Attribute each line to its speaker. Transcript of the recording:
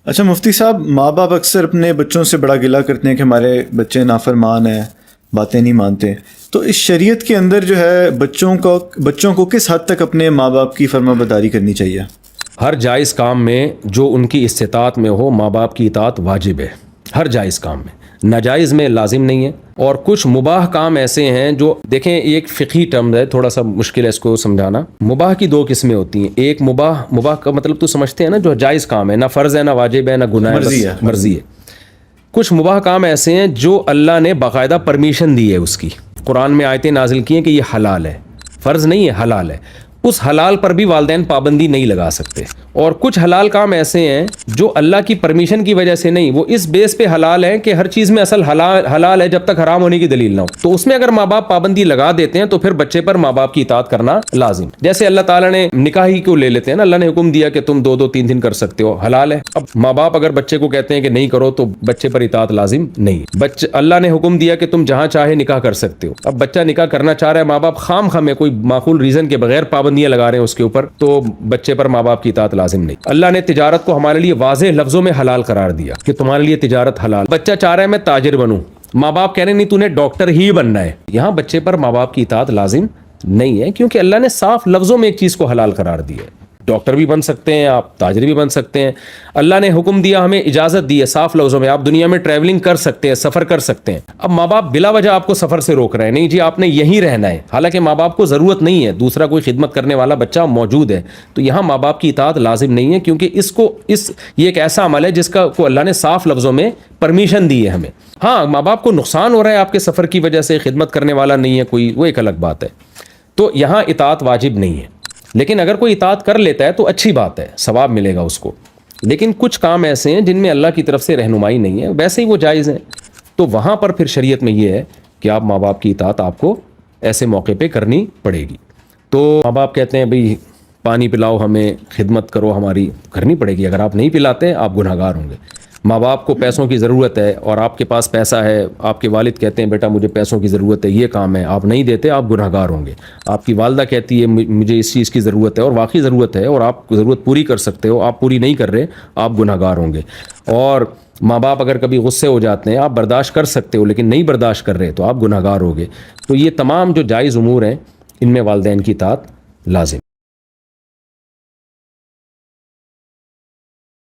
Speaker 1: اچھا مفتی صاحب، ماں باپ اکثر اپنے بچوں سے بڑا گلہ کرتے ہیں کہ ہمارے بچے نافرمان ہیں، باتیں نہیں مانتے، تو اس شریعت کے اندر جو ہے بچوں کو کس حد تک اپنے ماں باپ کی فرما برداری کرنی چاہیے؟
Speaker 2: ہر جائز کام میں جو ان کی استطاعت میں ہو ماں باپ کی اطاعت واجب ہے، ہر جائز کام میں، ناجائز میں لازم نہیں ہے۔ اور کچھ مباح کام ایسے ہیں جو دیکھیں، ایک فقہی ٹرم ہے، تھوڑا سا مشکل ہے اس کو سمجھانا۔ مباح کی دو قسمیں ہوتی ہیں، ایک مباح کا مطلب تو سمجھتے ہیں نا، جو جائز کام ہے، نہ فرض ہے نہ واجب ہے نہ گناہ ہے،
Speaker 1: مرضی ہے،
Speaker 2: مرضی ہے۔ کچھ مباح کام ایسے ہیں جو اللہ نے باقاعدہ پرمیشن دی ہے، اس کی قرآن میں آیتیں نازل کی ہیں کہ یہ حلال ہے، فرض نہیں ہے، حلال ہے۔ اس حلال پر بھی والدین پابندی نہیں لگا سکتے۔ اور کچھ حلال کام ایسے ہیں جو اللہ کی پرمیشن کی وجہ سے نہیں، وہ اس بیس پہ حلال ہیں کہ ہر چیز میں اصل حلال ہے جب تک حرام ہونے کی دلیل نہ ہو، تو اس میں اگر ماں باپ پابندی لگا دیتے ہیں تو پھر بچے پر ماں باپ کی اطاعت کرنا لازم۔ جیسے اللہ تعالیٰ نے نکاح ہی کو لے لیتے ہیں نا، اللہ نے حکم دیا کہ تم 2-2 3 کر سکتے ہو، حلال ہے۔ اب ماں باپ اگر بچے کو کہتے ہیں کہ نہیں کرو تو بچے پر اطاعت لازم نہیں۔ اللہ نے حکم دیا کہ تم جہاں چاہے نکاح کر سکتے ہو، اب بچہ نکاح کرنا چاہ رہا ہے، ماں باپ خام میں کوئی معقول ریزن کے بغیر پابندیاں لگا رہے ہیں اس کے اوپر، تو بچے پر ماں باپ کی اطاعت لازم نہیں۔ اللہ نے تجارت کو ہمارے لیے واضح لفظوں میں حلال قرار دیا کہ تمہارے لیے تجارت حلال۔ بچہ چاہ رہا ہے میں تاجر بنوں، ماں باپ کہہ رہے ہیں نہیں، تو نے ڈاکٹر ہی بننا ہے، یہاں بچے پر ماں باپ کی اطاعت لازم نہیں ہے، کیونکہ اللہ نے صاف لفظوں میں ایک چیز کو حلال قرار دیا ہے۔ ڈاکٹر بھی بن سکتے ہیں آپ، تاجر بھی بن سکتے ہیں، اللہ نے حکم دیا، ہمیں اجازت دی ہے صاف لفظوں میں، آپ دنیا میں ٹریولنگ کر سکتے ہیں، سفر کر سکتے ہیں۔ اب ماں باپ بلا وجہ آپ کو سفر سے روک رہے ہیں، نہیں جی آپ نے یہیں رہنا ہے، حالانکہ ماں باپ کو ضرورت نہیں ہے، دوسرا کوئی خدمت کرنے والا بچہ موجود ہے، تو یہاں ماں باپ کی اطاعت لازم نہیں ہے، کیونکہ یہ ایک ایسا عمل ہے جس کو اللہ نے صاف لفظوں میں پرمیشن دی ہے ہمیں۔ ہاں ماں باپ کو نقصان ہو رہا ہے آپ کے سفر کی وجہ سے، خدمت کرنے والا نہیں ہے کوئی، وہ ایک الگ بات ہے، تو یہاں اطاعت واجب نہیں ہے۔ لیکن اگر کوئی اطاعت کر لیتا ہے تو اچھی بات ہے، ثواب ملے گا اس کو۔ لیکن کچھ کام ایسے ہیں جن میں اللہ کی طرف سے رہنمائی نہیں ہے، ویسے ہی وہ جائز ہیں، تو وہاں پر پھر شریعت میں یہ ہے کہ آپ ماں باپ کی اطاعت آپ کو ایسے موقع پہ کرنی پڑے گی۔ تو ماں باپ کہتے ہیں بھئی پانی پلاؤ ہمیں، خدمت کرو ہماری، کرنی پڑے گی، اگر آپ نہیں پلاتے آپ گناہ گار ہوں گے۔ ماں باپ کو پیسوں کی ضرورت ہے اور آپ کے پاس پیسہ ہے، آپ کے والد کہتے ہیں بیٹا مجھے پیسوں کی ضرورت ہے، یہ کام ہے، آپ نہیں دیتے، آپ گناہ گار ہوں گے۔ آپ کی والدہ کہتی ہے مجھے اس چیز کی ضرورت ہے، اور واقعی ضرورت ہے اور آپ ضرورت پوری کر سکتے ہو، آپ پوری نہیں کر رہے، آپ گناہ گار ہوں گے۔ اور ماں باپ اگر کبھی غصے ہو جاتے ہیں، آپ برداشت کر سکتے ہو لیکن نہیں برداشت کر رہے تو آپ گناہ گار ہوگے۔ تو یہ تمام جو جائز امور ہیں ان میں والدین کی اطاعت لازم۔